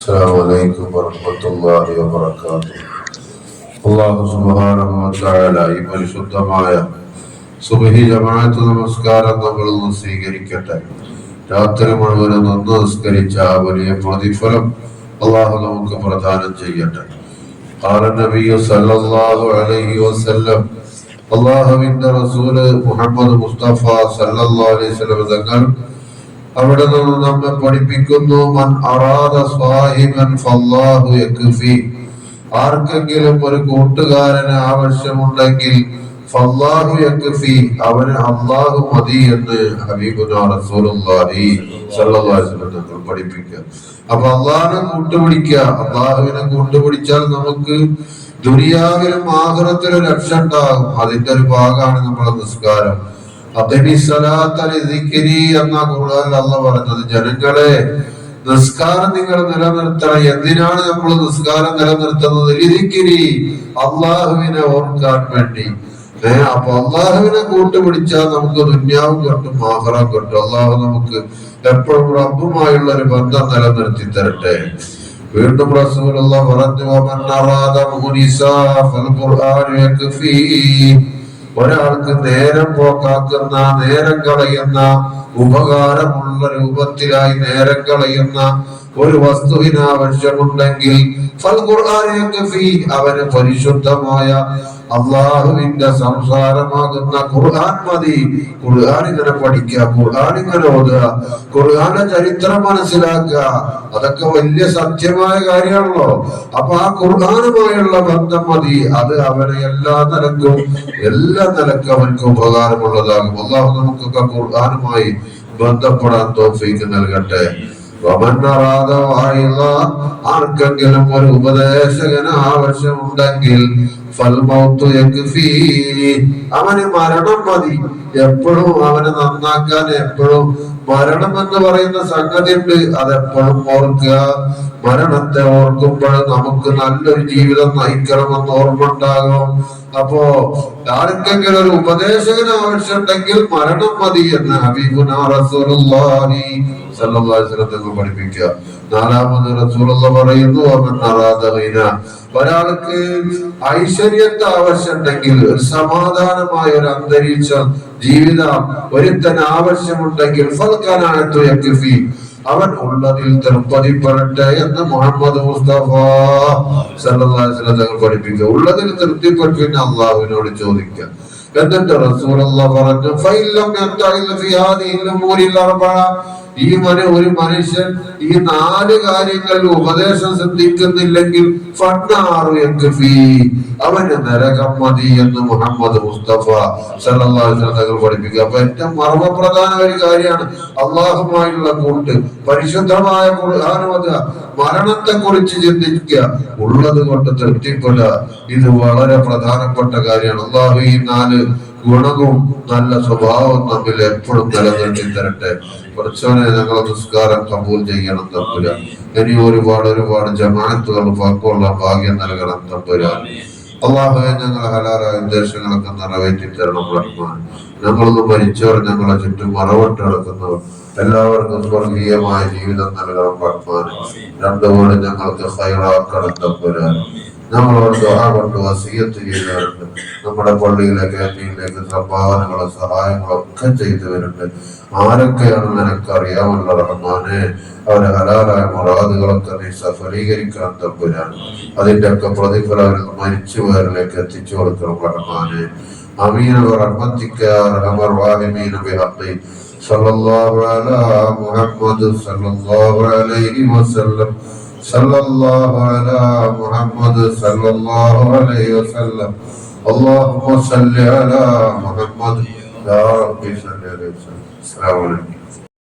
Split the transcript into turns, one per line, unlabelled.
السلام عليكم ورحمة الله وبركاته. അല്ലാഹു സുബ്ഹാനഹു വ തആല ഈ പരിശുദ്ധമായ സുബ്ഹി ജമാഅത്ത് നമസ്കാരം നമ്മൾ സ്വീകരിക്കട്ടെ. രാത്രി മുഴുവൻ നമസ്കരിച്ച ആ വലിയ പ്രതിഫലം അല്ലാഹു നമുക്ക് പ്രദാനം ചെയ്യട്ടെ. ഖാല നബിയു സല്ലല്ലാഹു അലൈഹി വസല്ലം, അല്ലാഹുവിന്റെ റസൂൽ മുഹമ്മദ് മുസ്തഫ സല്ലല്ലാഹു അലൈഹി വസല്ലം തങ്ങൾ അവിടെ നിന്ന് നമ്മെ പഠിപ്പിക്കുന്നു, മൻ അറാദ സ്വാഹിബൻ ഫല്ലാഹു യക്ഫി, ആർക്കെങ്കിലും ഒരു കൂട്ടുകാരന് ആവശ്യമുണ്ടെങ്കിൽ ഫല്ലാഹു യക്ഫി, അവന് അല്ലാഹു മതി എന്ന് ഹബീബുനാ റസൂലുള്ളാഹി സ്വല്ലല്ലാഹു അലൈഹി വസല്ലം തങ്ങൾ പഠിപ്പിക്കുക. അപ്പൊ അല്ലാഹുവിനെ കൂട്ടുപിടിക്കുക. അല്ലാഹുവിനെ കൂട്ടുപിടിച്ചാൽ നമുക്ക് ദുനിയാവിലും ആഖിറത്തിലും രക്ഷ ഉണ്ടാകും. അതിന്റെ ഒരു ഭാഗമാണ് നമ്മുടെ നിസ്കാരം. എന്ന ഖുർആനിൽ അല്ലാഹു പറഞ്ഞത്, ജനങ്ങളെ നിസ്കാരം നിങ്ങൾ നിലനിർത്തണം. എന്തിനാണ് നമ്മൾ നിസ്കാരം നിലനിർത്തുന്നത്? ലിദിക്രി, അള്ളാഹുവിനെ ഓർക്കാൻ വേണ്ടി. അപ്പൊ അള്ളാഹുവിനെ കൂട്ടുപിടിച്ചാൽ നമുക്ക് ദുന്യാവും കിട്ടും, ആഖിറവും കിട്ടും. അള്ളാഹു നമുക്ക് എപ്പോഴും റബ്ബുമായുള്ള ഒരു ബന്ധം നിലനിർത്തി തരട്ടെ. വീണ്ടും റസൂലുള്ളാഹി പറഞ്ഞു, വമൻ അറാദ മുനിസാ ഫൽഖുർആനു യക്ഫീ, ഒരാൾക്ക് നേരം പോക്കാക്കുന്ന, നേരം കളയുന്ന, ഉപകാരമുള്ള രൂപത്തിലായി നേരം കളയുന്ന ഒരു വസ്തുവിന് ആവശ്യമുണ്ടെങ്കിൽ അവന് പരിശുദ്ധമായ അള്ളാഹുവിന്റെ സംസാരമാകുന്ന ഖുർആൻ മതി. ഖുർആൻ ഇങ്ങനെ പഠിക്കുക, ഖുർആൻ ഇങ്ങനെ ഓതുക, ഖുർആന്റെ ചരിത്രം മനസ്സിലാക്കുക. അതൊക്കെ വലിയ സത്യമായ കാര്യമാണല്ലോ. അപ്പൊ ആ ഖുർആനുമായുള്ള ബന്ധം മതി. അത് അവനെ എല്ലാ നിലക്കും അവനക്ക് ഉപകാരമുള്ളതാകും. അള്ളാഹു നമുക്കൊക്കെ ഖുർആനുമായി ബന്ധപ്പെടാൻ തൗഫീഖ് നൽകട്ടെ. ആർക്കെങ്കിലും ഒരു ഉപദേശകന് ആവശ്യമുണ്ടെങ്കിൽ അവന് മരണം മതി. എപ്പോഴും അവനെ നന്നാക്കാൻ എപ്പോഴും മരണം എന്ന് പറയുന്ന സംഗതി ഉണ്ട്. അതെപ്പോഴും ഓർക്കുക. മരണത്തെ ഓർക്കുമ്പോൾ നമുക്ക് നല്ലൊരു ജീവിതം നയിക്കണമെന്ന് ഓർമ്മ ഉണ്ടാകും. അപ്പോ ആർക്കെങ്കിലും ഒരു ഉപദേശകന് ആവശ്യമുണ്ടെങ്കിൽ മരണം മതി എന്ന് ഹബീബുനാ റസൂലുള്ളാഹി സ്വല്ലല്ലാഹു അലൈഹി വസല്ലം തങ്ങൾ പഠിപ്പിക്കുക. നാലാമത് റസൂലുള്ളാഹി പറയുന്നു, ഒരാൾക്ക് ഐശ്വര്യത്തെ ആവശ്യമുണ്ടെങ്കിൽ, ഒരു സമാധാനമായ ഒരു അന്തരീക്ഷം ജീവിതം ഒരുത്തന് ആവശ്യമുണ്ടെങ്കിൽ അവൻ ഉള്ളതിൽ തൃപ്തിപ്പെടട്ടെ എന്ന് മുഹമ്മദ് മുസ്തഫ സല്ലല്ലാഹു അലൈഹി വസല്ലം തങ്ങൾ പഠിപ്പിക്കുക. ഉള്ളതിൽ തൃപ്തിപ്പെട്ട് പിന്നെ അള്ളാഹുവിനോട് ചോദിക്കുക. എന്നിട്ട് റസൂലുള്ളാഹി പറഞ്ഞു, ഒരു മനുഷ്യൻ ഈ 4 കാര്യങ്ങളിൽ ഉപദേശം ശ്രദ്ധിക്കുന്നില്ലെങ്കിൽ അവന് നരകം മതി എന്ന് മുഹമ്മദ് മുസ്തഫ സല്ലല്ലാഹു അലൈഹി വസല്ലം തങ്ങൾ പഠിപ്പിക്കുക. അപ്പൊ ഏറ്റവും മർമ്മപ്രധാന ഒരു കാര്യമാണ് അള്ളാഹുമായുള്ള കൂട്ട്, പരിശുദ്ധമായ ഖുർആൻ ഓതുക, മരണത്തെ കുറിച്ച് ചിന്തിക്കുക, ഉള്ളത് കൊണ്ട് തൃപ്തിപ്പെടുക. ഇത് വളരെ പ്രധാനപ്പെട്ട കാര്യമാണ്. അള്ളാഹു ഈ 4 ഗുണവും നല്ല സ്വഭാവം തമ്മിൽ എപ്പോഴും നിലനിർത്തി തരട്ടെ. കുറച്ചോനെ ഞങ്ങളെ നിസ്കാരം കബൂൽ ചെയ്യണം തമ്പുരാൻ. ഇനി ഒരുപാട് ജമാഅത്തുകൾ പക്കുള്ള ഭാഗ്യം നൽകണം തമ്പുരാൻ. അള്ളാഹുവേ, ഞങ്ങളെ ഹലാലായ ഉദ്ദേശങ്ങളൊക്കെ നിറവേറ്റി തരണം റഹ്മാൻ. ഞങ്ങളൊന്ന് മരിച്ചവർ, ഞങ്ങളെ ചുറ്റും മറവിട്ട് കിടക്കുന്നവർ എല്ലാവർക്കും സ്വർഗീയമായ ജീവിതം നൽകണം റഹ്മാൻ. 2 വീട് ഞങ്ങൾക്ക് ഖൈറാക്കണം തമ്പുരാൻ. നമ്മളോട് ദുആ കൊണ്ട് വസിയത്ത് ചെയ്തവരുണ്ട്. നമ്മുടെ പള്ളിയിലേക്ക് അന്യയിലേക്ക് സംഭാവനകളും സഹായങ്ങളും ഒക്കെ ചെയ്തവരുണ്ട്. ആരൊക്കെയാണ് നിനക്കറിയാമല്ലോ റഹ്മാനെ. അവരെ ഹലാലായ മുറാദുകളൊക്കെ നീ സഫലീകരിക്കാൻ തമ്പുരാൻ. അതിന്റെ ഒക്കെ പ്രതിഫലം മരിച്ചുപോയവരിലേക്ക് എത്തിച്ചു കൊടുക്കണം റഹ്മാനെ. ആമീൻ ബിറഹ്മതിക യാ അർഹമർ റഹീമീൻ ബിഹഖി സല്ലല്ലാഹു അലാ മുഹമ്മദ് സല്ലല്ലാഹു അലൈഹി വസല്ലം സല്ലല്ലാഹു അലാ മുഹമ്മദ് സല്ലല്ലാഹു അലൈഹി വസല്ലം. اللهم صل على محمد يا رب صل عليه وسلم. السلام عليكم.